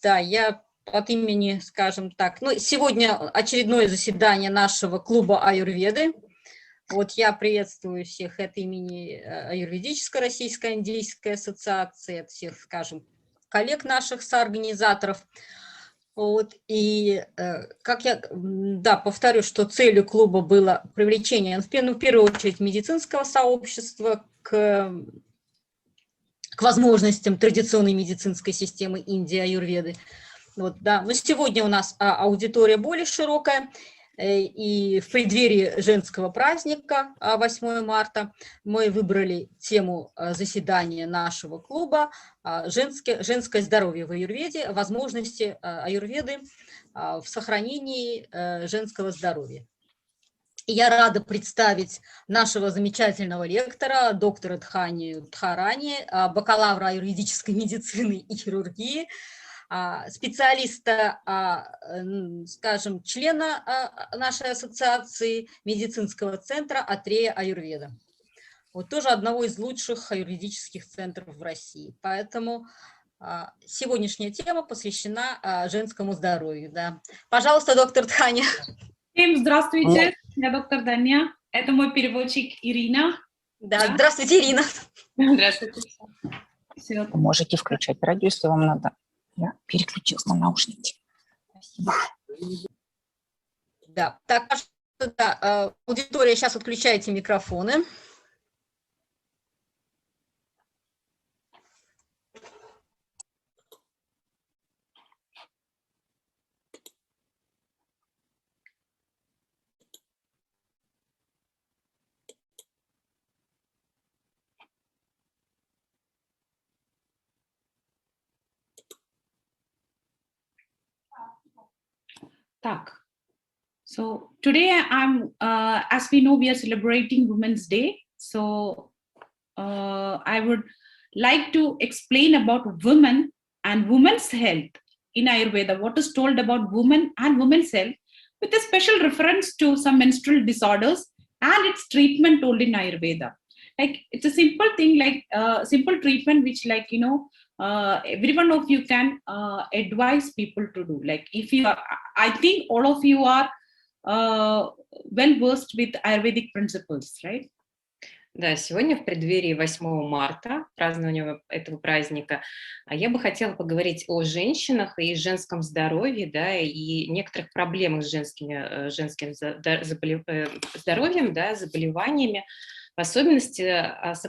Да, я от имени, скажем так, ну, сегодня очередное заседание нашего клуба Аюрведы. Вот я приветствую всех от имени Аюрведической Российско-Индийской ассоциации, от всех, скажем, коллег наших соорганизаторов. Вот, и как я, да, повторю, что целью клуба было привлечение, в первую очередь, медицинского сообщества к возможностям традиционной медицинской системы Индии, аюрведы. Вот, да. Но сегодня у нас аудитория более широкая, и в преддверии женского праздника 8 марта мы выбрали тему заседания нашего клуба «Женское здоровье в аюрведе. Возможности аюрведы в сохранении женского здоровья». И я рада представить нашего замечательного лектора, доктора Дханию Дхарани, бакалавра аюрведической медицины и хирургии, специалиста, скажем, члена нашей ассоциации медицинского центра Атрея Аюрведа. Вот тоже одного из лучших аюрведических центров в России. Поэтому сегодняшняя тема посвящена женскому здоровью. Да. Пожалуйста, доктор Дхания. Всем здравствуйте, я доктор Dhania. Это мой переводчик Ирина. Да, здравствуйте, Ирина. Здравствуйте. Все. Можете включать радио, если вам надо. Я переключилась на наушники. Спасибо. Да, так, да, аудитория, сейчас отключайте микрофоны. Так. So today as we know, we are celebrating Women's Day. So I would like to explain about women and women's health in Ayurveda. What is told about women and women's health, with a special reference to some menstrual disorders and its treatment told in Ayurveda. Like it's a simple thing, like simple treatment, which, like, you know, every one of you can advise people to do. Like if you are, I think all of you are well versed with Ayurvedic principles, right? Да, сегодня в преддверии 8 марта, празднования этого праздника, я бы хотела поговорить о женщинах и женском здоровье, да, и некоторых проблемах с женским здоровьем, да, заболеваниями, в особенности с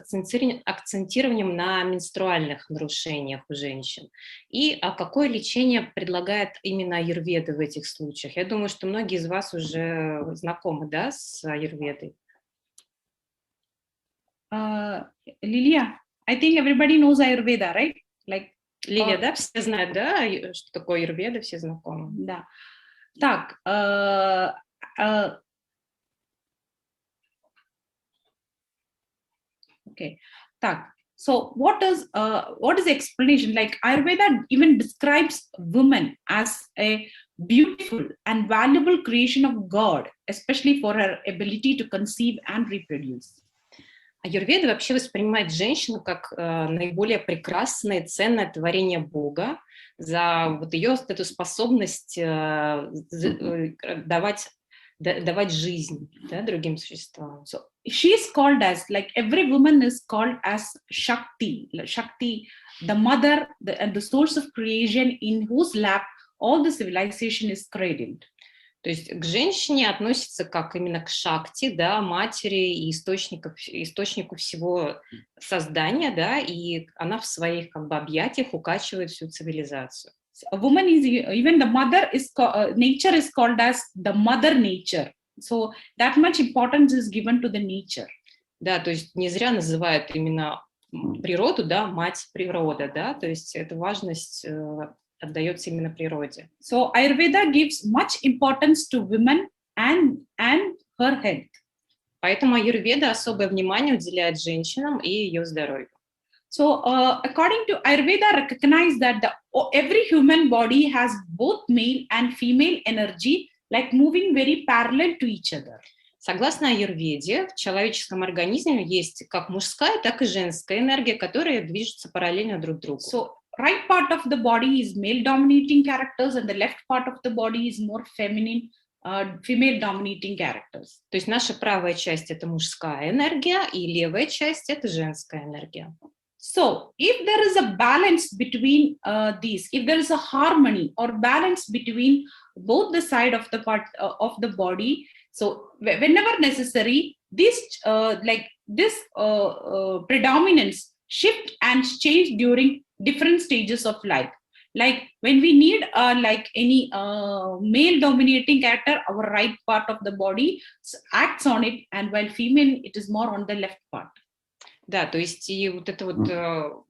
акцентированием на менструальных нарушениях у женщин. И какое лечение предлагает именно аюрведа в этих случаях? Я думаю, что многие из вас уже знакомы, да, с аюрведой. Lilia, I think everybody knows Ayurveda, right? Like, Лилия, да, все знают, да, что такое аюрведа, все знакомы. Да. Так, okay. Так, so what is the explanation? Like Ayurveda even describes women as a beautiful and valuable creation of God, especially for her ability to conceive and reproduce. Аюрведа вообще воспринимает женщину как наиболее прекрасное, ценное творение Бога за вот ее эту способность давать жизнь, да, другим существам. So she is called as, like every woman is called as Shakti, Shakti, the mother and the source of creation in whose lap all the civilization is cradled. То есть к женщине относится как именно к Шакти, да, матери и источнику всего создания, да, и она в своих как бы объятиях укачивает всю цивилизацию. A woman is, even the mother is, nature is called as the mother nature. So that much importance is given to the nature. Да, то есть не зря называют именно природу, да, мать природа, да, то есть эта важность отдается именно природе. So Ayurveda gives much importance to women and her health. Поэтому аюрведа особое внимание уделяет женщинам и ее здоровью. So according to Ayurveda, recognize that every human body has both male and female energy, like moving very parallel to each other. Согласно аюрведе, в человеческом организме есть как мужская, так и женская энергия, которые движутся параллельно друг другу. So right part of the body is male dominating characters and the left part of the body is more feminine, female dominating characters. То есть наша правая часть – это мужская энергия, и левая часть – это женская энергия. So if there is a balance between these, if there is a harmony or balance between both the side of the part of the body, so whenever necessary, this predominance shift and change during different stages of life. Like when we need like any male dominating character, our right part of the body acts on it, and while female, it is more on the left part. Да, то есть и вот это вот,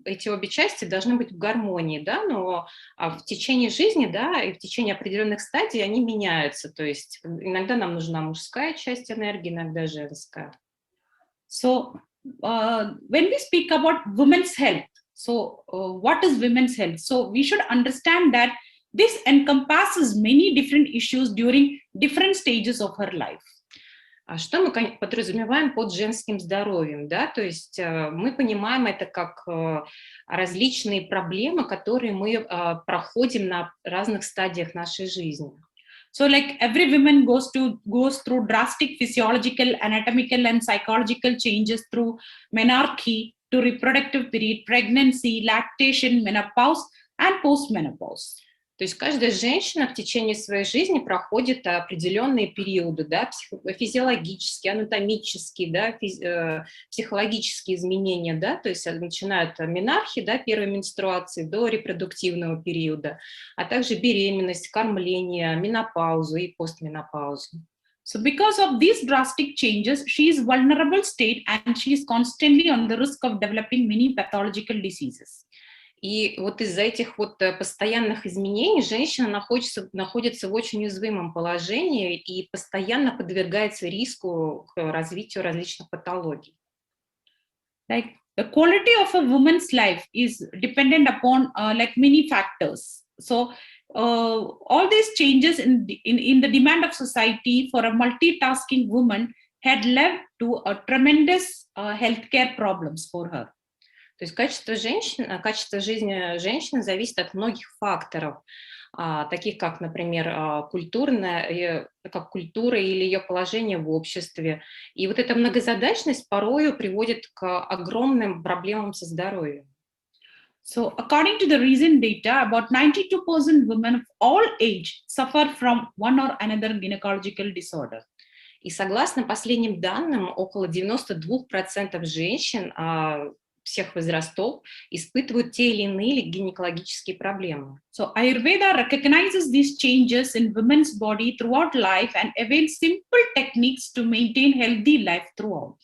эти обе части должны быть в гармонии, да, но в течение жизни, да, и в течение определенных стадий они меняются, то есть иногда нам нужна мужская часть энергии, иногда женская. So when we speak about women's health, so what is women's health? So we should understand that this encompasses many different issues during different stages of her life. А что мы подразумеваем под женским здоровьем, да? То есть мы понимаем это как различные проблемы, которые мы проходим на разных стадиях нашей жизни. So like every woman goes through drastic physiological, anatomical and psychological changes through menarche to reproductive period, pregnancy, lactation, menopause and postmenopause. То есть каждая женщина в течение своей жизни проходит определенные периоды, да, физиологические, анатомические, да, психологические изменения, да, то есть начиная от менархии, да, первой менструации, до репродуктивного периода, а также беременность, кормление, менопаузу и постменопаузу. So because of these drastic changes, she is vulnerable state and she is constantly on the risk of developing many pathological diseases. И вот из-за этих вот постоянных изменений женщина находится в очень уязвимом положении и постоянно подвергается риску к развитию различных патологий. Like the quality of a woman's life is dependent upon like many factors. So all these changes in the demand of society for a multitasking woman had led to a tremendous healthcare problems for her. То есть качество жизни женщины зависит от многих факторов, таких как, например, культура или ее положение в обществе. И вот эта многозадачность порою приводит к огромным проблемам со здоровьем. So according to the recent data, about 92% women of all age suffer from one or another gynecological disorder. И согласно последним данным, около 92% женщин всех возрастов испытывают те или иные гинекологические проблемы. So Ayurveda recognizes these changes in women's body throughout life and avails simple techniques to maintain healthy life throughout.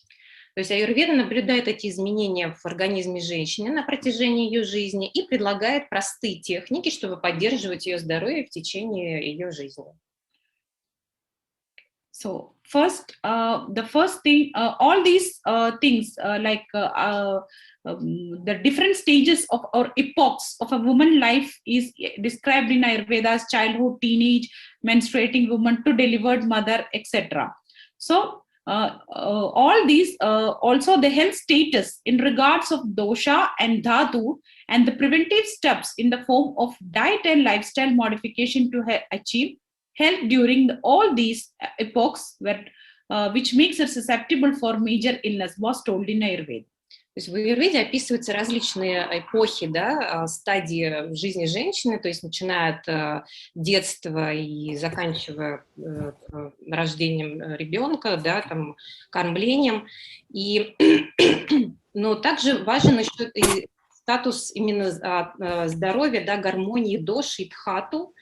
То есть аюрведа наблюдает эти изменения в организме женщины на протяжении ее жизни и предлагает простые техники, чтобы поддерживать ее здоровье в течение ее жизни. So first, the first thing, all these things like the different stages of or epochs of a woman's life is described in Ayurveda as childhood, teenage, menstruating woman to delivered mother, etc. So all these also the health status in regards of dosha and dhatu and the preventive steps in the form of diet and lifestyle modification to achieve health during all these epochs which makes her susceptible for major illness was told in Ayurveda. То есть в аюрведе описываются различные эпохи, да, стадии в жизни женщины, то есть начиная от детства и заканчивая рождением ребенка, да, там, кормлением. Но также важен еще и статус именно здоровья, да, гармонии доши и дхату.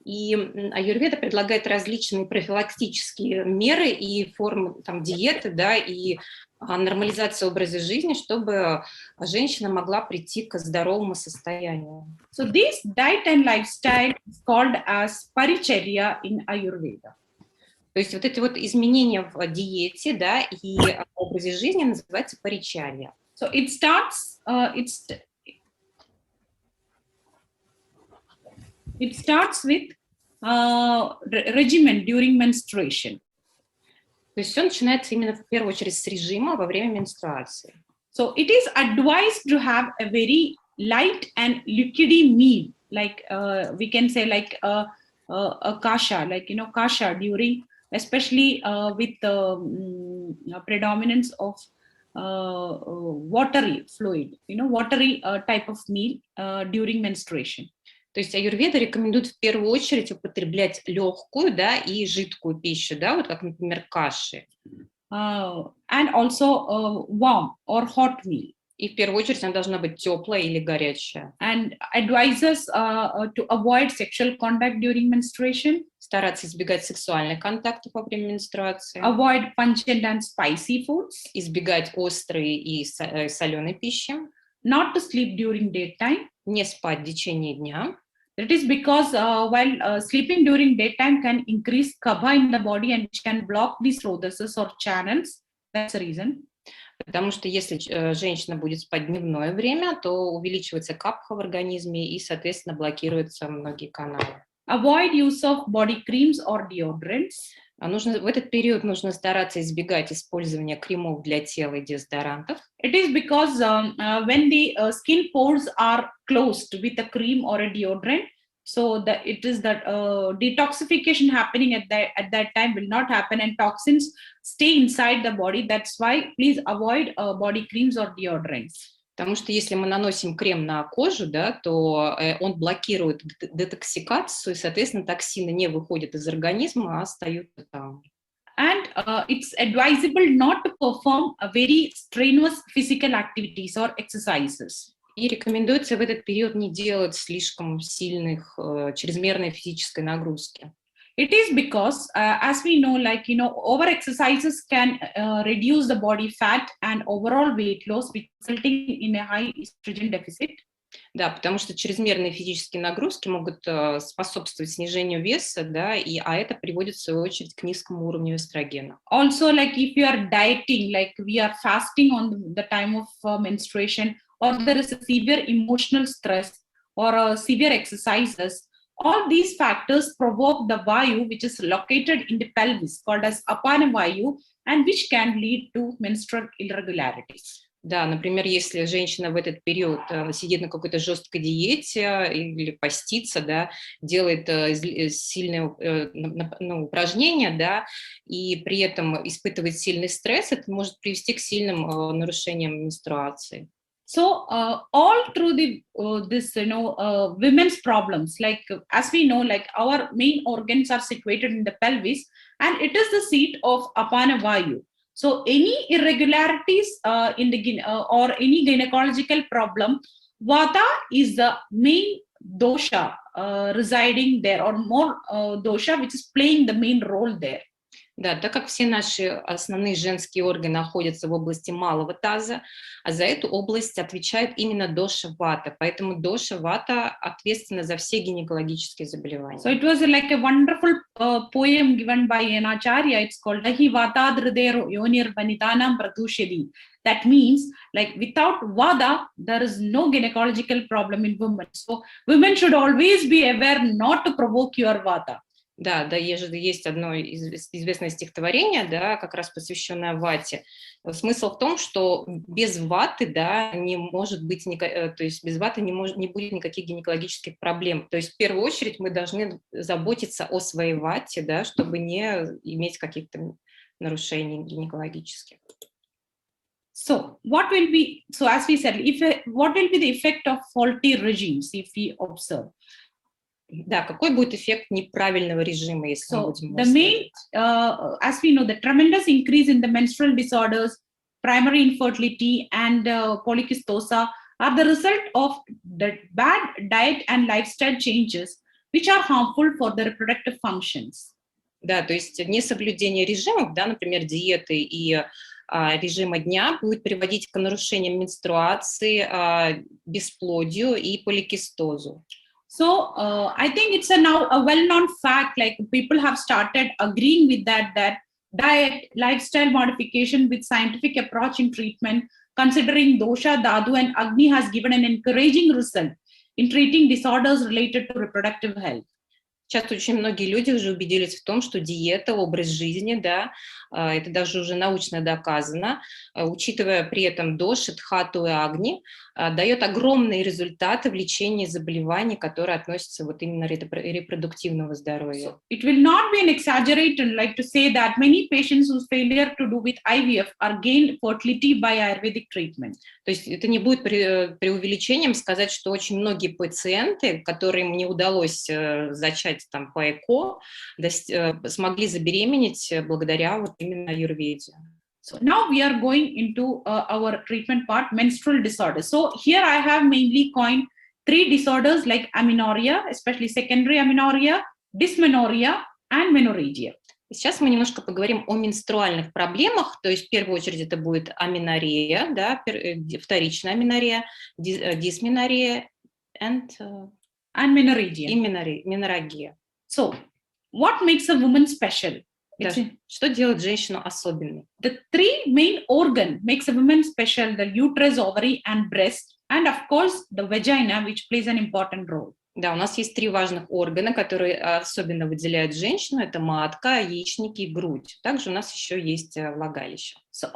И аюрведа предлагает различные профилактические меры и формы там, диеты, да, и нормализация образа жизни, чтобы женщина могла прийти к здоровому состоянию. So this diet and lifestyle is called as paricharya in Ayurveda. То есть вот эти вот изменения в диете, да, и образе жизни называется паричарья. So it starts with regimen during menstruation. То есть все начинается именно в первую очередь с режима во время менструации. So it is advised to have a very light and liquidy meal, like we can say like a kasha, like kasha during, especially with the predominance of watery fluid, watery type of meal during menstruation. То есть аюрведа рекомендует в первую очередь употреблять легкую, да, и жидкую пищу, да, вот как, например, каши. And also warm or hot meal. И в первую очередь она должна быть теплая или горячая. And advises to avoid sexual contact during menstruation. Стараться избегать сексуальных контактов во время менструации. Avoid pungent and spicy foods. Избегать острой и соленой пищи. Not to sleep during daytime. Не спать в течение дня. That is because while sleeping during daytime can increase kapha in the body and which can block the srodhases or channels. That's the reason. Потому что если женщина будет спать в дневное время, то увеличивается капха в организме и, соответственно, блокируются многие каналы. Avoid use of body creams or deodorants. В этот период нужно стараться избегать использования кремов для тела и дезодорантов. It is because when the skin pores are closed with a cream or a deodorant, so it is that detoxification happening at that time will not happen and toxins stay inside the body. That's why please avoid body creams or deodorants. Потому что если мы наносим крем на кожу, да, то он блокирует детоксикацию, и, соответственно, токсины не выходят из организма, а остаются там. And it's advisable not to perform a very strenuous physical activities or exercises. И рекомендуется в этот период не делать слишком сильных, чрезмерной физической нагрузки. It is because, as we know, over exercises can reduce the body fat and overall weight loss, resulting in a high estrogen deficit. Да, потому что чрезмерные физические нагрузки могут способствовать снижению веса, да, а это приводит в свою очередь к низкому уровню эстрогена. Also, if you are dieting, like we are fasting on the time of menstruation, or there is a severe emotional stress or severe exercises, all these factors provoke the vayu, which is located in the pelvis, called as apana vayu, and which can lead to menstrual irregularities. Да, например, если женщина в этот период сидит на какой-то жесткой диете или постится, да, делает сильные упражнения, да, и при этом испытывает сильный стресс, это может привести к сильным нарушениям менструации. So all through this women's problems, as we know, our main organs are situated in the pelvis, and it is the seat of apana vayu. So any irregularities in the or any gynecological problem, vata is the main dosha residing there, or more dosha which is playing the main role there. Да, так как все наши основные женские органы находятся в области малого таза, а за эту область отвечает именно доша вата, поэтому доша вата ответственна за все гинекологические заболевания. So it was like a wonderful poem given by an acharya. It's called Dahi Vata Dridero Yonir Vanitanam Pradushedi. That means, without vada, there is no gynecological problem in women. So women should always be aware not to provoke your vata. Да, есть одно известное стихотворение, да, как раз посвященное вате. Смысл в том, что без ваты, да, не может быть, то есть без ваты не будет никаких гинекологических проблем. То есть в первую очередь мы должны заботиться о своей вате, да, чтобы не иметь каких-то нарушений гинекологических. So as we said, what will be the effect of faulty regimes if we observe? Да, какой будет эффект неправильного режима, если мы будем the main, as we know, the tremendous increase in the menstrual disorders, primary infertility, and polycystosa are the result of the bad diet and lifestyle changes, which are harmful for the reproductive functions. Да, то есть несоблюдение режимов, да, например, диеты и режима дня будет приводить к нарушениям менструации, бесплодию и поликистозу. So I think it's now a well-known fact, people have started agreeing with that diet, lifestyle modification with scientific approach in treatment, considering dosha, dhatu, and agni has given an encouraging result in treating disorders related to reproductive health. Сейчас очень многие люди уже убедились в том, что диета, образ жизни, да, это даже уже научно доказано, учитывая при этом доши, дхату и агни, дает огромные результаты в лечении заболеваний, которые относятся вот именно к репродуктивному здоровью. So it will not be an exaggeration like to say that many patients whose failure to do with IVF are gained fertility by Ayurvedic treatment. То есть это не будет преувеличением сказать, что очень многие пациенты, которым не удалось зачать там по ЭКО, смогли забеременеть благодаря вот именно аюрведе. So now we are going into our treatment part, menstrual disorder. So here I have mainly coined 3 disorders like amenorrhea, especially secondary amenorrhea, dysmenorrhea and menorrhagia. Сейчас мы немножко поговорим о менструальных проблемах, то есть в первую очередь это будет аменорея, да, вторичная аменорея, дисменоррhea and menorrhagia. Menorrhagia. So what makes a woman special? Да, что делает женщину особенной? The 3 main organ makes a woman special: the uterus, ovary and breast, and of course the vagina, which plays an important role. Да, у нас есть 3 важных органа, которые особенно выделяют женщину. Это матка, яичники и грудь. Также у нас еще есть влагалище. So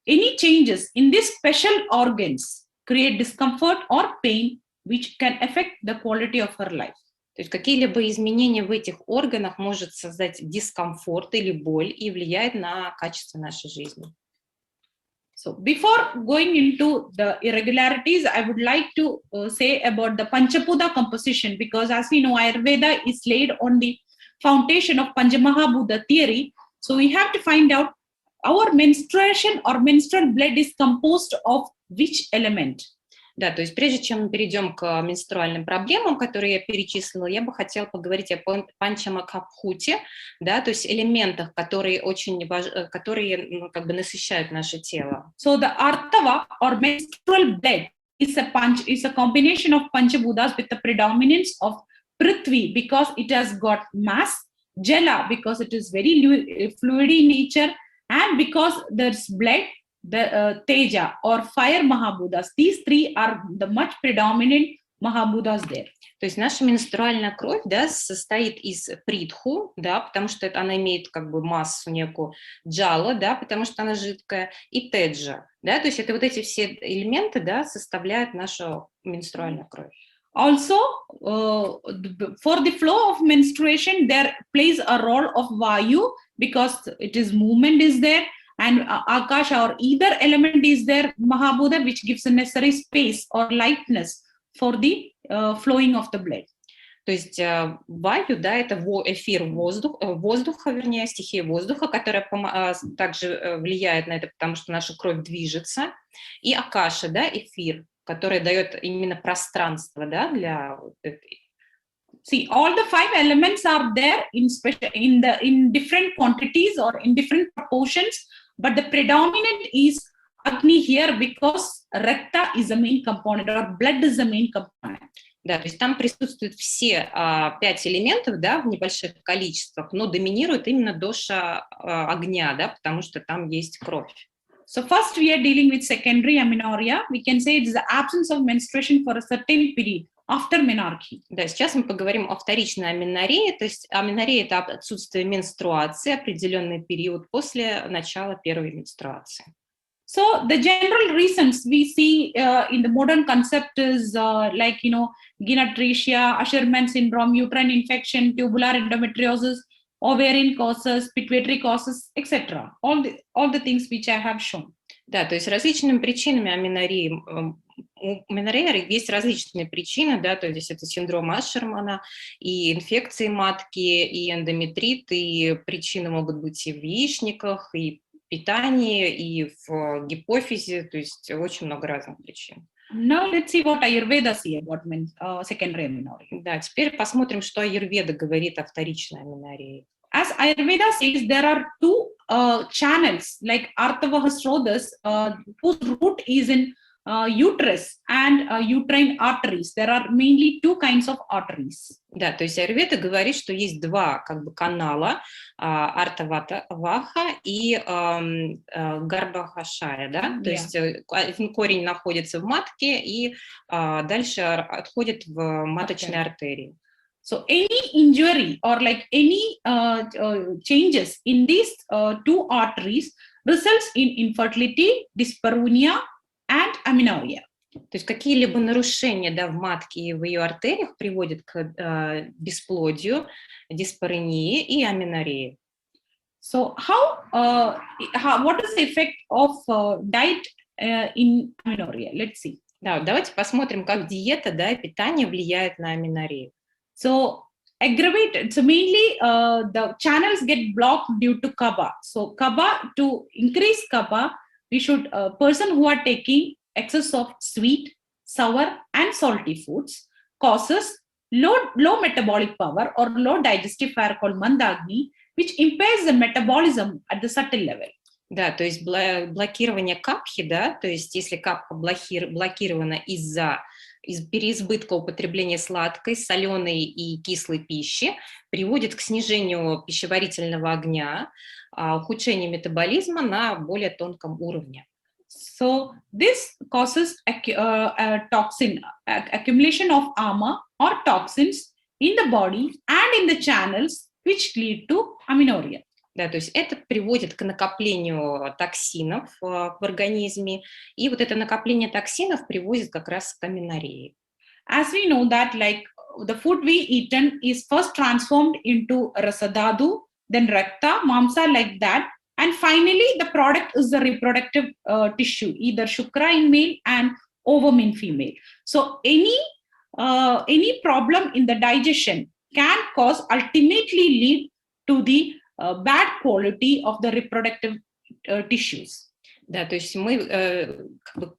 any changes in these special organs create discomfort or pain, which can affect the quality of her life. То есть какие-либо изменения в этих органах может создать дискомфорт или боль и влияет на качество нашей жизни. So before going into the irregularities, I would like to say about the Panchapuda composition, because as we know, Ayurveda is laid on the foundation of Panchamahabhuta theory. So we have to find out our menstruation or menstrual blood is composed of which element. Да, то есть прежде чем мы перейдем к менструальным проблемам, которые я перечислила, я бы хотела поговорить о панчамакабхуте, да, то есть элементах, которые как бы насыщают наше тело. So the artava or menstrual blood is a combination of Panchapudas with the predominance of Prithvi because it has got mass, Jala because it is very fluid in nature, and because there's blood, the Teja or fire Mahabhudas. These 3 are the much predominant Mahabhudas there. То есть наша менструальная кровь, да, состоит из притху, да, потому что она имеет как бы массу некую, джала, да, потому что она жидкая, и теджа, да, то есть это вот эти все элементы, да, составляют нашу менструальную кровь. Also, for the flow of menstruation, there plays a role of Vayu because it is movement is there. And Akasha or either element is there, Mahabhuta, which gives the necessary space or lightness for the flowing of the blood. То есть ваю, да, это эфир воздуха, вернее, стихия воздуха, которая также влияет на это, потому что наша кровь движется. И Акаша, да, эфир, который дает именно пространство, да, для этой. See, all the 5 elements are there in different quantities or in different proportions, but the predominant is Agni here because Rakta is the main component or blood is the main component. Да, то есть там присутствуют все 5 элементов, да, в небольших количествах, но доминирует именно доша огня, да, потому что там есть кровь. So first we are dealing with secondary amenorrhea. We can say it is the absence of menstruation for a certain period after menarche. Да, сейчас мы поговорим о вторичной аменоррее, то есть аменоррея – это отсутствие менструации, определенный период после начала первой менструации. So the general reasons we see in the modern concept is like, gynatresia, Asherman syndrome, uterine infection, tubular endometriosis, ovarian causes, pituitary causes, etc. All the things which I have shown. Да, то есть различными причинами аменорреи, у меноррhеи есть различные причины, да, то есть это синдром Ашермана, и инфекции матки, и эндометрит, и причины могут быть и в яичниках, и в питании, и в гипофизе, то есть очень много разных причин. Now let's see what Ayurveda say about secondary amenorrhea. Да, теперь посмотрим, что Аюрведа говорит о вторичной аменоррhее. As Ayurveda says, there are 2 channels like Artava Hasrodas, whose root is in uterus and uterine arteries. There are mainly 2 kinds of arteries. Да, то есть Аюрведа говорит, что есть 2 как бы канала, Артаваха и Гарбахашая, да, то есть корень находится в матке и дальше отходит в маточной артерии. So any injury or like any changes in these two arteries results in infertility, dyspareunia, and amenorrhea. То есть какие-либо нарушения, да, в матке и в ее артериях приводят к бесплодию, диспарении и аменоррhea. So what is the effect of diet in amenorrhea? Let's see. Да, давайте посмотрим, как диета, да, и питание влияет на аменоррhею. So mainly the channels get blocked due to kapha. So to increase kapha, we should person who are taking excess of sweet, sour, and salty foods causes low metabolic power or low digestive fire called mandagni, which impairs the metabolism at the subtle level. Да, то есть блокирование капхи, да, то есть если капха блокирована из переизбытка употребления сладкой, соленой и кислой пищи, приводит к снижению пищеварительного огня, ухудшению метаболизма на более тонком уровне. So this causes accumulation of amah or toxins in the body and in the channels, which lead to amenorrhea. Да, то есть это приводит к накоплению токсинов в организме, и вот это накопление токсинов приводит как раз к аменоррhее. As we know that like the food we eaten is first transformed into rasadhatu, then rakta, mamsa like that, and finally the product is the reproductive tissue, either shukra in male and ovum in female. So any problem in the digestion can ultimately lead to the bad quality of the reproductive tissues. Да, то есть мы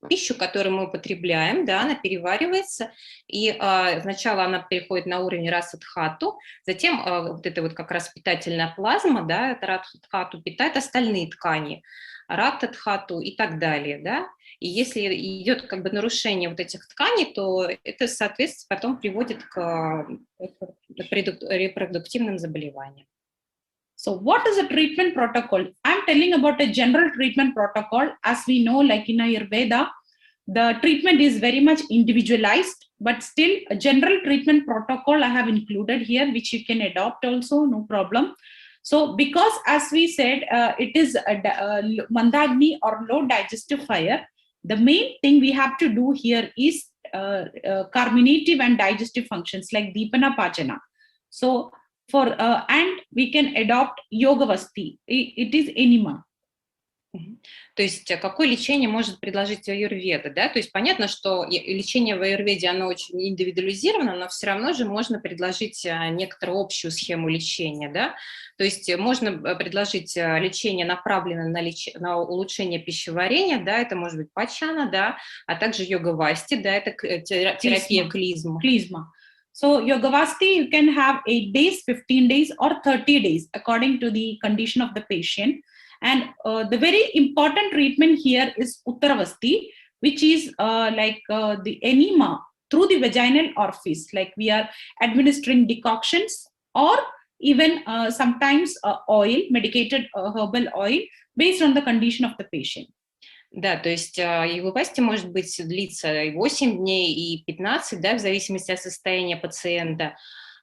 пищу, которую мы употребляем, да, она переваривается, и сначала она переходит на уровень раса-дхату, затем вот эта вот как раз питательная плазма, да, это раса-дхату питает остальные ткани, ракта-дхату и так далее, да. И если идет как бы нарушение вот этих тканей, то это, соответственно, потом приводит к репродуктивным заболеваниям. So what is a treatment protocol? I'm telling about a general treatment protocol. As we know, like in Ayurveda, the treatment is very much individualized, but still a general treatment protocol I have included here, which you can adopt also, no problem. So because as we said, it is mandagni or low digestive fire, the main thing we have to do here is carminative and digestive functions like Deepana Pachana. So and we can adopt yoga vasti. It is enema. То есть какое лечение может предложить аюрведа, да? То есть понятно, что лечение в аюрведе, оно очень индивидуализировано, но все равно же можно предложить некоторую общую схему лечения, да? То есть можно предложить лечение, направленное на улучшение пищеварения, да, это может быть пачана, да, а также йога-васти, да, это терапия клизма. So yoga vasti you can have 8 days, 15 days or 30 days according to the condition of the patient. And the very important treatment here is Uttaravasti, which is the enema through the vaginal orifice. Like we are administering decoctions or even sometimes oil, medicated herbal oil based on the condition of the patient. Да, то есть йога-васти может быть длиться и 8 дней, и 15, да, в зависимости от состояния пациента.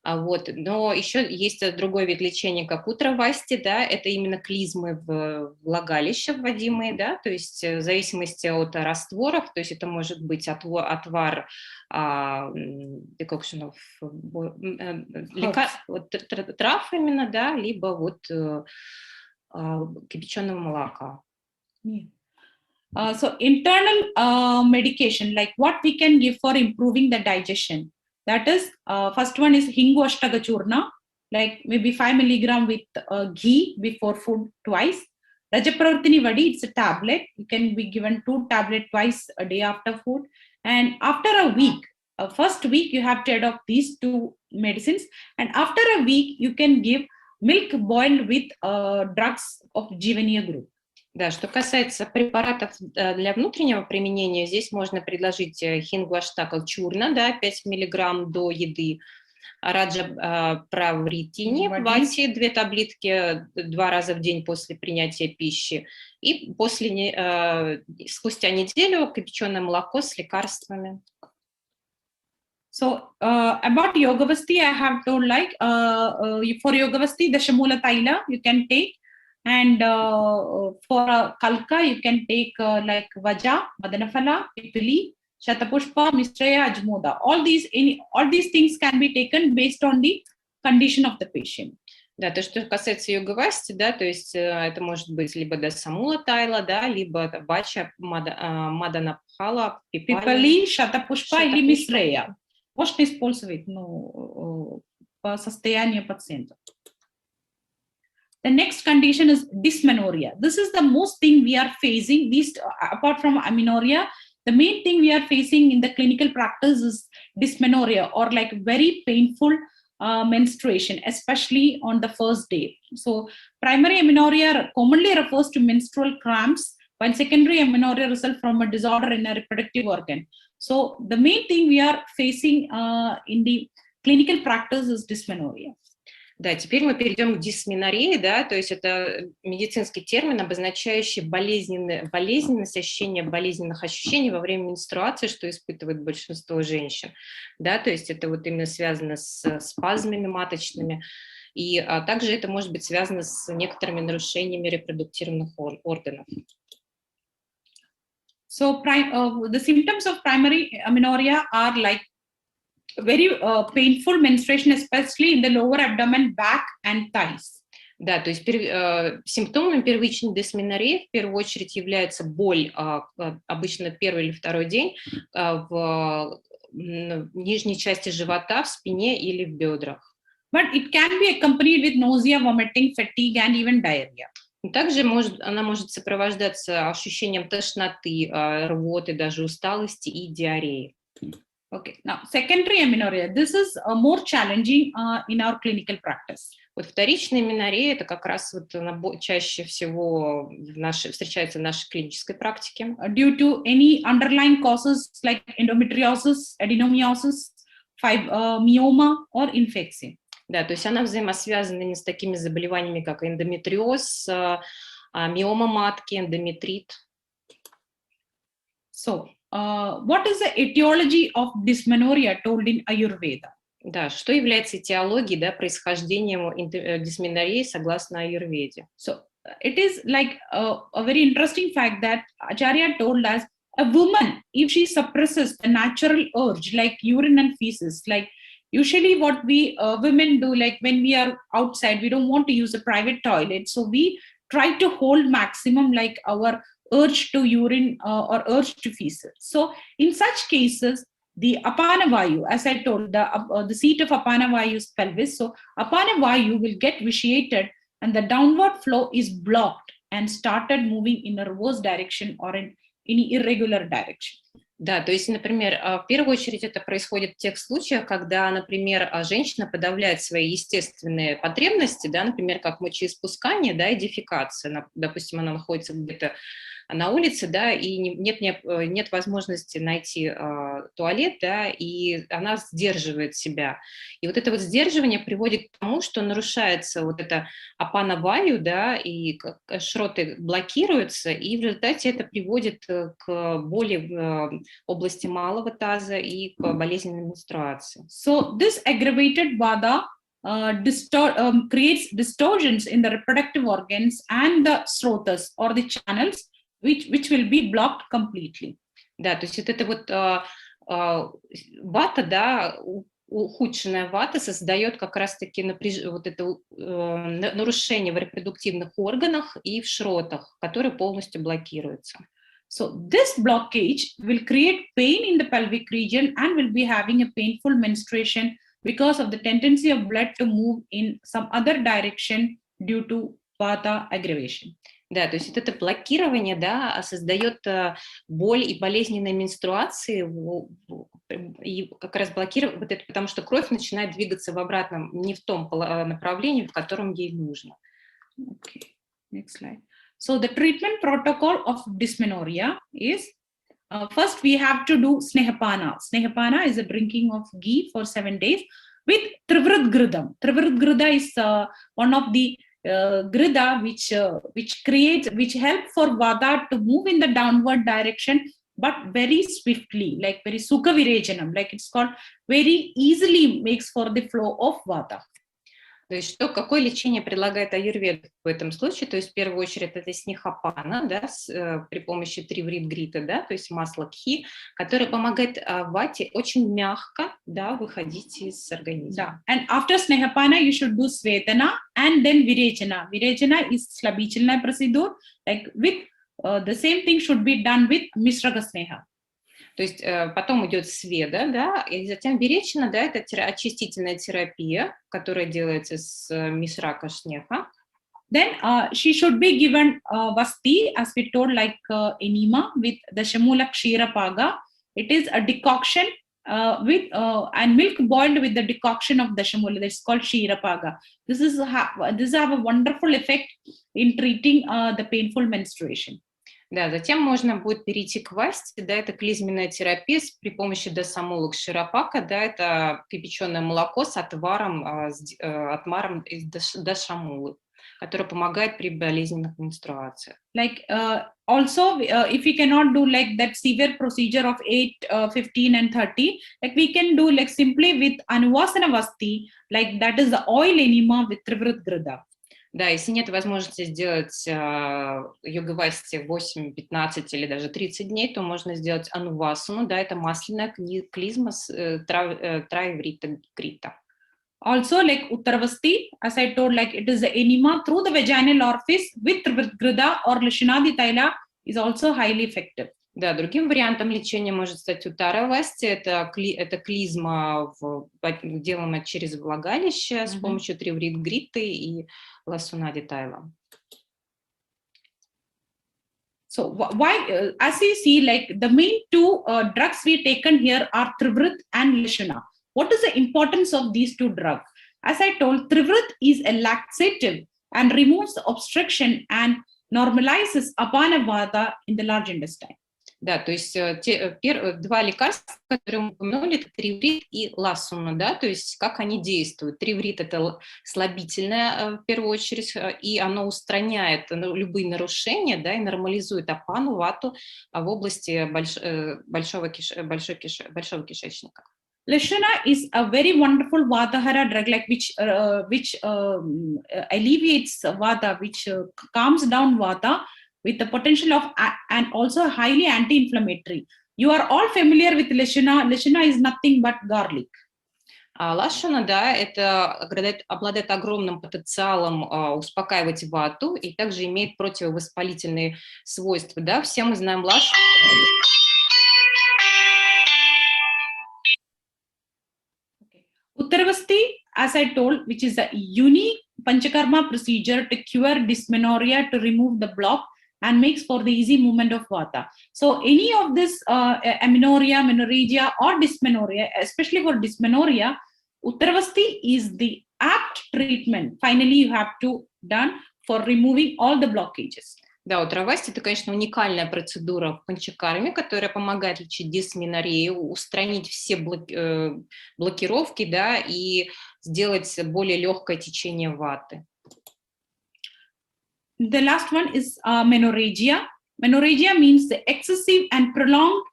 Вот. Но еще есть другой вид лечения, как утравасти, да, это именно клизмы в влагалище вводимые, да, то есть в зависимости от растворов, то есть это может быть отвар decoction of трав именно, да, либо вот кипяченого молока. So internal medication, like what we can give for improving the digestion. That is, first one is Hingu Ashtaga Churna, like maybe 5 milligram with ghee before food twice. Rajapravartini Vadi, it's a tablet. You can be given 2 tablets twice a day after food. And after a week, first week you have to adopt these 2 medicines. And after a week, you can give milk boiled with drugs of Jivaniya group. Да, что касается препаратов для внутреннего применения, здесь можно предложить хингуаштакал чурна, да, 5 мг до еды, раджа правритини, вати, 2 таблетки 2 раза в день после принятия пищи, и спустя неделю кипяченое молоко с лекарствами. So about Yogavasti, I have told like for Yogavasti, the Shamula Taila you can take, and for Kalka you can take like Vaja, Madanaphala, Pipili, Shatapushpa, Mistraya, Ajmoda. All these things can be taken based on the condition of the patient. Да, то, что касается йогавасти, да, то есть это может быть либо Дасамула Тайла, да, либо Бача, Маданапхала, Пипали, Шатапушпа или Мисрея. Можно использовать, по состоянию пациента. The next condition is dysmenorrhea. This is the most thing we are facing. Apart from amenorrhea, the main thing we are facing in the clinical practice is dysmenorrhea, or like very painful menstruation, especially on the first day. So primary amenorrhea commonly refers to menstrual cramps, while secondary amenorrhea results from a disorder in a reproductive organ. So the main thing we are facing in the clinical practice is dysmenorrhea. Да, теперь мы перейдем к дисменоррее, да, то есть это медицинский термин, обозначающий болезненность, ощущение болезненных ощущений во время менструации, что испытывает большинство женщин, да, то есть это вот именно связано с спазмами маточными, и также это может быть связано с некоторыми нарушениями репродуктивных органов. So the symptoms of primary amenorrhea are like very painful menstruation, especially in the lower abdomen, back and thighs. Да, то есть симптомами первичной дисменоррhеи в первую очередь является боль, обычно первый или второй день, в нижней части живота, в спине или в бедрах. But it can be accompanied with nausea, vomiting, fatigue, and even diarrhea. Также она может сопровождаться ощущением тошноты, рвоты, даже усталости и диареи. Okay, now secondary amenorrhea. This is more challenging in our clinical practice. Вот вторичная аменоррhea это как раз вот чаще всего встречается в нашей клинической практике. Due to any underlying causes like endometriosis, adenomyosis, myoma or infection. Да, то есть она взаимосвязана с такими заболеваниями, как эндометриоз, миома матки, эндометрит. So, what is the etiology of dysmenorrhea told in Ayurveda? Да, что является этиологией, да, происхождением дисменоррhеи согласно Аюрведе? So, it is like a very interesting fact that Acharya told us a woman, if she suppresses the natural urge like urine and feces, like usually what we women do, like when we are outside, we don't want to use a private toilet. So we try to hold maximum like our urge to urine or urge to feces. So in such cases, the apana vayu, as I told, the seat of apana vayu is pelvis. So apana vayu will get vitiated and the downward flow is blocked and started moving in a reverse direction or in any irregular direction. Да, то есть, например, в первую очередь это происходит в тех случаях, когда, например, женщина подавляет свои естественные потребности, да, например, как мочеиспускание, да, и дефекация. Допустим, она находится где-то на улице, да, и нет возможности найти туалет, да, и она сдерживает себя. И вот это вот сдерживание приводит к тому, что нарушается вот это апана ваю, да, и шроты блокируются, и в результате это приводит к боли в области малого таза и к болезненной менструации. So this aggravated vata creates distortions in the reproductive organs and the srotas or the channels, which will be blocked completely. Да, то есть вот это вот вата, да, ухудшенная вата создает как раз-таки вот это нарушение в репродуктивных органах и в шротах, которые полностью блокируются. So this blockage will create pain in the pelvic region and will be having a painful menstruation because of the tendency of blood to move in some other direction due to vata aggravation. Да, то есть вот это блокирование, да, создает боль и болезненные менструации, и как раз блокирует вот это, потому что кровь начинает двигаться в обратном, не в том направлении, в котором ей нужно. Okay, next slide. So the treatment protocol of dysmenorrhea is, first we have to do snehapana. Snehapana is a drinking of ghee for 7 days with Trivrit Gridam. Trivrit Grida is one of the grida which help for vata to move in the downward direction but very swiftly, like very sukha virejanam, like it's called, very easily makes for the flow of vata. То есть какое лечение предлагает аюрведа в этом случае? То есть в первую очередь это снихапана, да, при помощи триврит-грита, да, то есть масло кхи, которое помогает вате очень мягко, да, выходить из организма. Yeah. And after snehapana, you should do svetana and then virechana. Virechana is slabichalna procedure, like with the same thing should be done with misraga sneha. То есть потом идет сведа, да, и затем беречина, да, это очистительная терапия, которая делается с мисрака шнеха. Then she should be given vasti, as we told, like enema with the Dashamula Kshira Paga. It is a decoction with and milk boiled with the decoction of Dashamula. That's called Kshira Paga. This have a wonderful effect in treating the painful menstruation. Да, затем можно будет перейти к васти, да, это клизменная терапия при помощи досамола кширапака, да, это кипяченое молоко с отваром из дошамулы, которое помогает при болезненных менструациях. Like also, if we cannot do like that severe procedure of 8, 15 and 30, like we can do like simply with anuvasana vasti, like that is the oil enema with trivrit grida. Да, если нет возможности сделать йога-васти 8, 15 или даже 30 дней, то можно сделать анувасану, да, это масляная клизма с траеврита грита. Also, like Uttaravasti, as I told, like it is the enema through the vaginal orifice with grida or Lishanadi Taila is also highly effective. Да, другим вариантом лечения может стать уттаравасти, это клизма, делаемая через влагалище с помощью триврит-гриты и ласунади тайла. So why, as you see, like the main two drugs we taken here are Trivrit and Lishana. What is the importance of these two drugs? As I told, Trivrit is a laxative and removes the obstruction and normalizes apana vata in the large intestine. Да, то есть два лекарства, которые мы упомянули, это триврит и ласуна, да, то есть как они действуют. Триврит – это слабительное, в первую очередь, и оно устраняет любые нарушения, да, и нормализует апану, вату в области большого кишечника. Lishana is a very wonderful Vatahara drug, like which alleviates Vata, which calms down Vata, with the potential of and also highly anti-inflammatory. You are all familiar with Lishana. Lishana is nothing but garlic. Лашана, да, это обладает огромным потенциалом успокаивать вату и также имеет противовоспалительные свойства, да. Все мы знаем лашану. Uttaravasti, as I told, which is a unique Panchakarma procedure to cure dysmenorrhea, to remove the block and makes for the easy movement of vata. So any of this amenorrhea, menorrhagia or dysmenorrhea, especially for dysmenorrhea, Uttaravasti is the apt treatment. Finally, you have to done for removing all the blockages. Да, утравасти – это, конечно, уникальная процедура в панчакарме, которая помогает лечить дисменоррею, устранить все блокировки, да, и сделать более легкое течение ваты. The last one is menorrhagia. Menorrhagia means the excessive and prolonged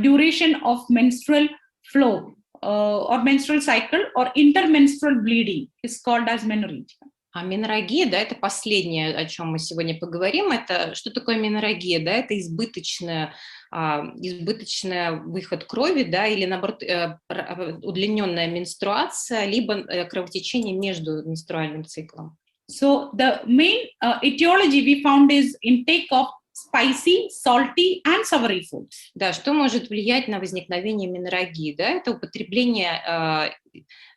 duration of menstrual flow or menstrual cycle or intermenstrual bleeding is called as menorrhagia. А меноррагия, да, это последнее, о чем мы сегодня поговорим. Это что такое меноррагия? Да, это избыточный выход крови, да, или наоборот удлиненная менструация, либо кровотечение между менструальным циклом. So the main etiology we found is intake of spicy, salty and savory foods. Да, что может влиять на возникновение меноррагии? Да, это употребление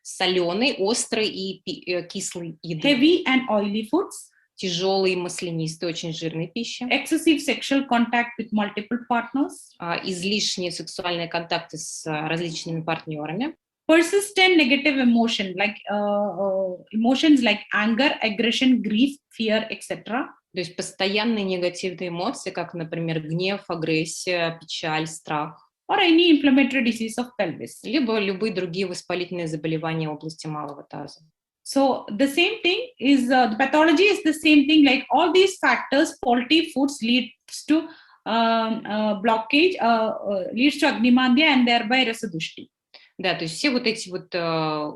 соленой, острой и кислой еды. Heavy and oily foods. Тяжелой, маслянистой, очень жирной пищи. Excessive sexual contact with multiple partners. Излишние сексуальные контакты с различными партнерами. Persistent negative emotion, like emotions like anger, aggression, grief, fear, etc. То есть постоянные негативные эмоции, как, например, гнев, агрессия, печаль, страх. Or any inflammatory disease of pelvis. Либо любые другие воспалительные заболевания области малого таза. So the same thing is, the pathology is the same thing, like all these factors, faulty foods leads to blockage, leads to Agnimadhya and thereby Rasadushti. Да, то есть все вот эти вот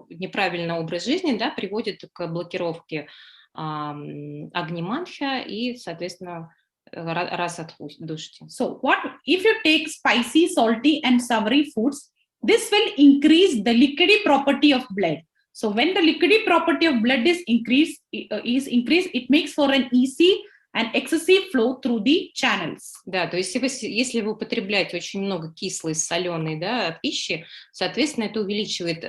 неправильный образ жизни, да, приводят к блокировке Агнимадхя и, соответственно, Rasadhushti. So what if you take spicy, salty and savory foods, this will increase the liquidy property of blood. So when the liquidy property of blood is increased, it makes for an easy and excessive flow through the channels. Да, то есть если вы употребляете очень много кислой, соленой, да, пищи, соответственно, это увеличивает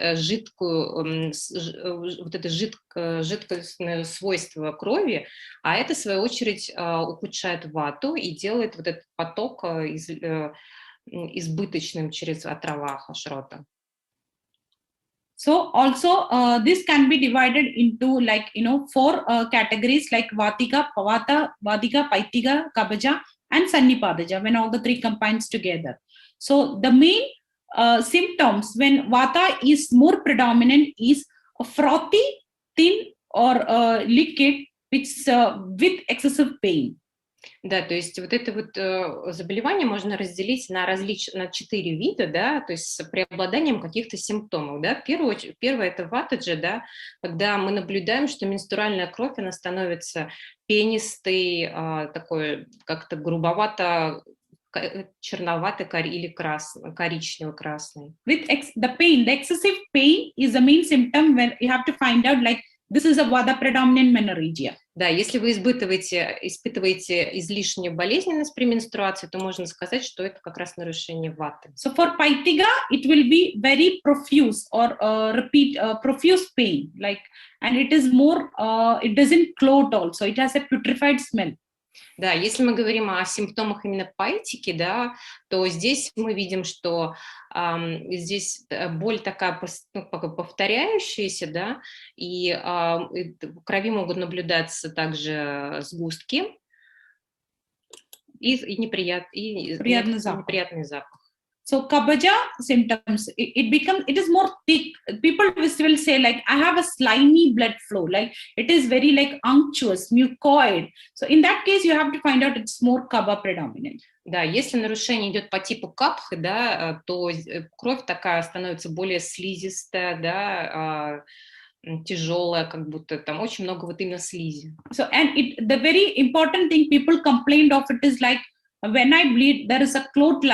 жидкостное свойство крови, а это, в свою очередь, ухудшает вату и делает вот этот поток избыточным через отрава хашрота. So also this can be divided into 4 categories like Vatika, Pavata, Vadika, Paitiga, Kabaja and Sannipadaja when all the 3 combines together. So the main symptoms when Vata is more predominant is a frothy, thin or liquid which with excessive pain. Да, то есть вот это вот заболевание можно разделить на 4 вида, да, то есть с преобладанием каких-то симптомов, да. Первое это ватаджа, да, когда мы наблюдаем, что менструальная кровь, она становится пенистой, такой как-то грубовато, черноватой или коричнево-красной. With the excessive pain is the main symptom when you have to find out this is a Vata predominant menorrhagia. Да, если вы испытываете излишнюю болезненность при менструации, то можно сказать, что это как раз нарушение ваты. So for Paitiga, it will be very profuse or profuse pain, and it is more, it doesn't clot also, it has a putrefied smell. Да, если мы говорим о симптомах именно паэтики, да, то здесь мы видим, что здесь боль такая повторяющаяся, да, и в крови могут наблюдаться также сгустки и неприятный запах. So Kabaja symptoms, it is more thick. People will say I have a slimy blood flow, it is very unctuous, mucoid. So in that case, you have to find out it's more Kaba predominant. Да, если нарушение идет по типу капхи, да, то кровь такая становится более слизистая, да, тяжелая, как будто там очень много вот именно слизи. So and the very important thing people complained of it is when I bleed, there is a clot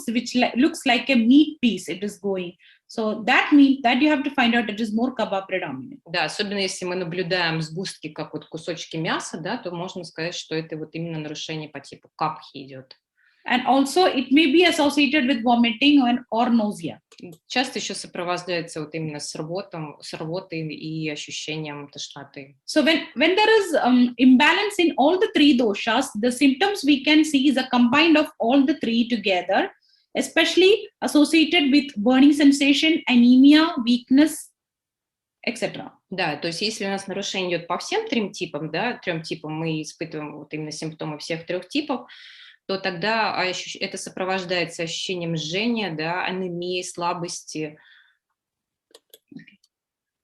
which looks like a meat piece. It is going. So that means that you have to find out it is more Kaba predominant. Да, особенно если мы наблюдаем сгустки, как вот кусочки мяса, да, то можно сказать, что это вот именно нарушение по типу капхи идет. And also it may be associated with vomiting or nausea. Часто еще сопровождается вот именно с рвотой и ощущением тошноты. So when there is imbalance in all the 3 doshas, the symptoms we can see is a combine of all the 3 together, especially associated with burning sensation, anemia, weakness, etc. Да, то есть если у нас нарушение идет по всем 3 типам, да, 3 типам мы испытываем вот именно симптомы всех 3 типов, то тогда это сопровождается ощущением жжения, да, анемии, слабости.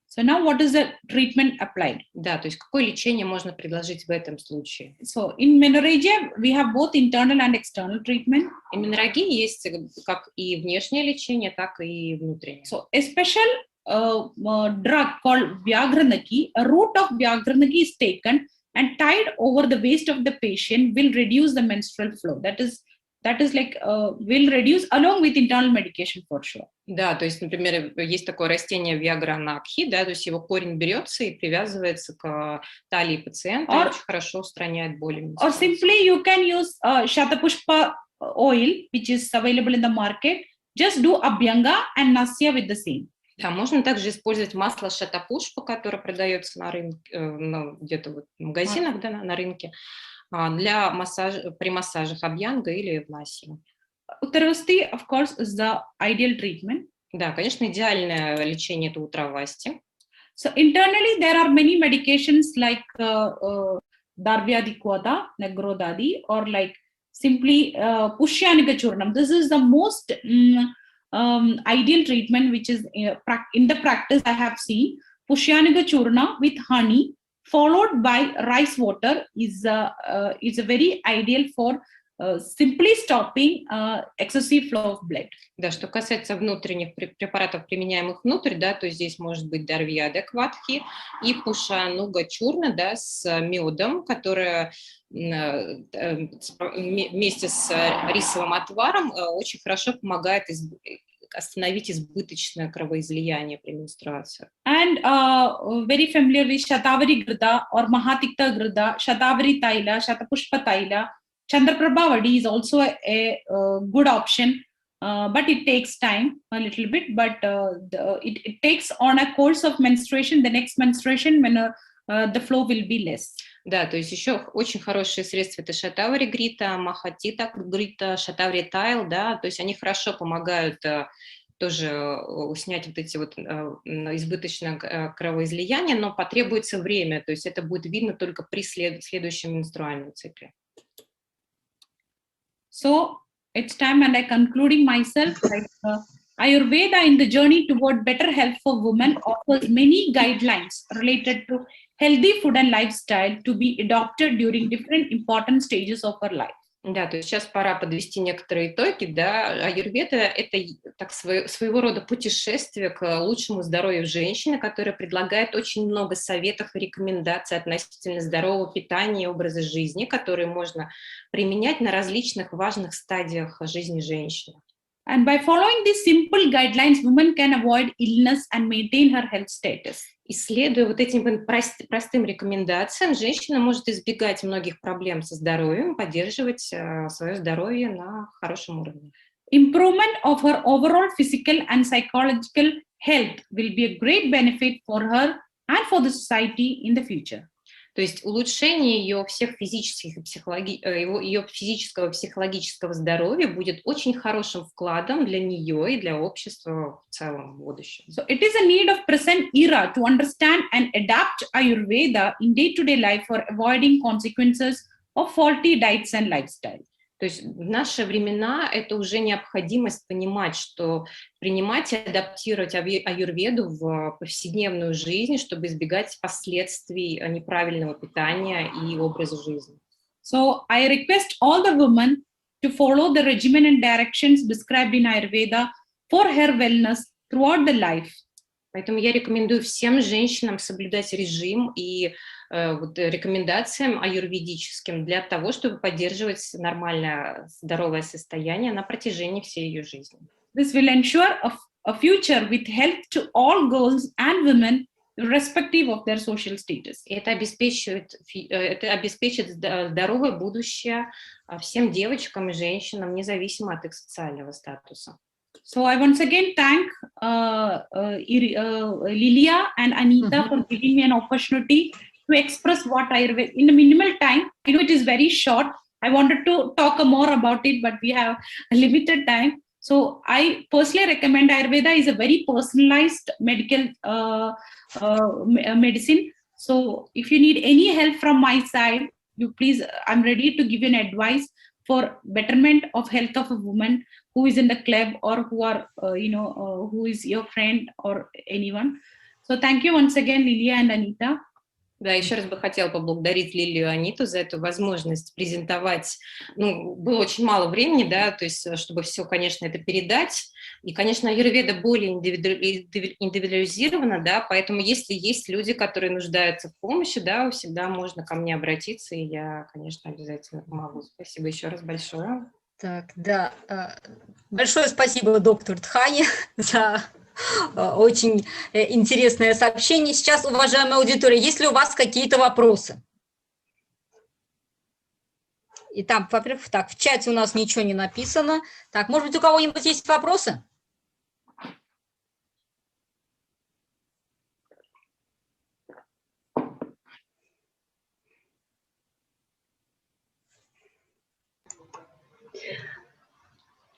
So now what is the treatment applied? Да, то есть какое лечение можно предложить в этом случае? So in Menorrhagia, we have both internal and external treatment. В Menorrhagia есть как и внешнее лечение, так и внутреннее. So a special drug called Vyagranaki, a root of Vyagranaki is taken and tied over the waist of the patient will reduce the menstrual flow. That is will reduce along with internal medication for sure. Да, то есть, например, есть такое растение Vyagranaki, да, то есть его корень берется и привязывается к талии пациента, и очень хорошо устраняет боль. Or simply you can use Shatapushpa oil, which is available in the market. Just do Abhyanga and Nasya with the same. Да, можно также использовать масло шатапушпа, которое продается на рынке, где-то вот в магазинах, да, на рынке, для массажа, при массажах абьянга или в насе. Утравасти, of course, is the ideal treatment. Да, конечно, идеальное лечение это утравасти. So internally there are many medications like Darvyadikwada, Nagrodadi, or simply Pushyanika Churnam. This is the most ideal treatment, which is in the practice I have seen. Pushyanika Churna with honey followed by rice water is a very ideal for simply stopping excessive flow of blood. Да, что касается внутренних препаратов, применяемых внутрь, да, то здесь может быть дарвья адекватхи и пушануга чурна, да, с медом, которая вместе с рисовым отваром очень хорошо помогает остановить избыточное кровоизлияние при менструации. And very familiar with Shatavari Grida or Mahatikta Grida, Shatavari Taila, Shatapushpa Taila. Chandraprabhavadi is also a good option, but it takes time a little bit, but it takes on a course of menstruation, the next menstruation when the flow will be less. Да, то есть еще очень хорошие средства это Шатавари Грита, Махатита Грита, Шатавари Тайл, да, то есть они хорошо помогают тоже снять вот эти вот избыточное кровоизлияние, но потребуется время, то есть это будет видно только при следующем менструальном цикле. So it's time, and I concluding myself. Like, Ayurveda in the journey toward better health for women offers many guidelines related to healthy food and lifestyle to be adopted during different important stages of our life. Да, то есть сейчас пора подвести некоторые итоги, да, аюрведа – это так, своего рода путешествие к лучшему здоровью женщины, которая предлагает очень много советов и рекомендаций относительно здорового питания и образа жизни, которые можно применять на различных важных стадиях жизни женщины. And by following these simple guidelines, women can avoid illness and maintain her health status. Исследуя вот этим простым рекомендациям, женщина может избегать многих проблем со здоровьем, поддерживать свое здоровье на хорошем уровне. Improvement of her overall physical and psychological health will be a great benefit for her and for the society in the future. То есть улучшение ее всех физических и ее физического и психологического здоровья будет очень хорошим вкладом для нее и для общества в целом в будущем. So it is a need of present era to understand and adapt Ayurveda in day-to-day life for avoiding consequences of faulty diets and lifestyle. То есть в наши времена это уже необходимость понимать, что принимать и адаптировать аюрведу в повседневную жизнь, чтобы избегать последствий неправильного питания и образа жизни. So I request all the women to follow the regimen and directions described in Ayurveda for her wellness throughout the life. Поэтому я рекомендую всем женщинам соблюдать режим и рекомендациям аюрведическим для того, чтобы поддерживать нормальное здоровое состояние на протяжении всей ее жизни. This will ensure a future with health to all girls and women, irrespective of their social status. Это обеспечит здоровое будущее всем девочкам и женщинам, независимо от их социального статуса. So I once again thank Lilia and Anita for giving me an opportunity to express what Ayurveda in a minimal time. I know it is very short. I wanted to talk more about it, but we have a limited time. So I personally recommend Ayurveda is a very personalized medical medicine. So if you need any help from my side, you please, I'm ready to give you an advice for betterment of health of a woman who is in the club or who are, who is your friend or anyone. So thank you once again, Lilia and Anita. Да, еще раз бы хотела поблагодарить Лилию и Аниту за эту возможность презентовать. Ну, было очень мало времени, да, то есть, чтобы все, конечно, это передать. И, конечно, аюрведа более индивидуализирована, да, поэтому если есть люди, которые нуждаются в помощи, да, всегда можно ко мне обратиться, и я, конечно, обязательно помогу. Спасибо еще раз большое. Так, да, большое спасибо, доктор Дхани, за очень интересное сообщение. Сейчас, уважаемая аудитория, есть ли у вас какие-то вопросы? И там, во-первых, так, в чате у нас ничего не написано. Так, может быть, у кого-нибудь есть вопросы?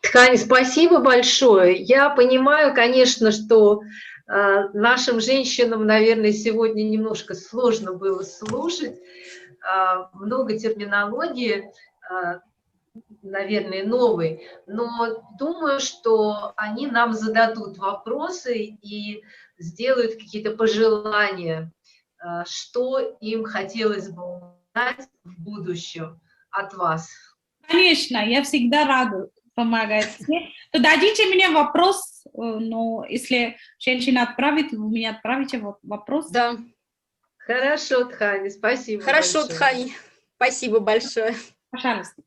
Дхани, спасибо большое. Я понимаю, конечно, что нашим женщинам, наверное, сегодня немножко сложно было слушать. Много терминологии, наверное, новой. Но думаю, что они нам зададут вопросы и сделают какие-то пожелания, что им хотелось бы узнать в будущем от вас. Конечно, я всегда рада помогать. То дадите мне вопрос, но если женщина отправит, вы мне отправите вопрос. Да. Хорошо, Дхани, спасибо Хорошо, большое. Дхани. Спасибо большое. Пожалуйста.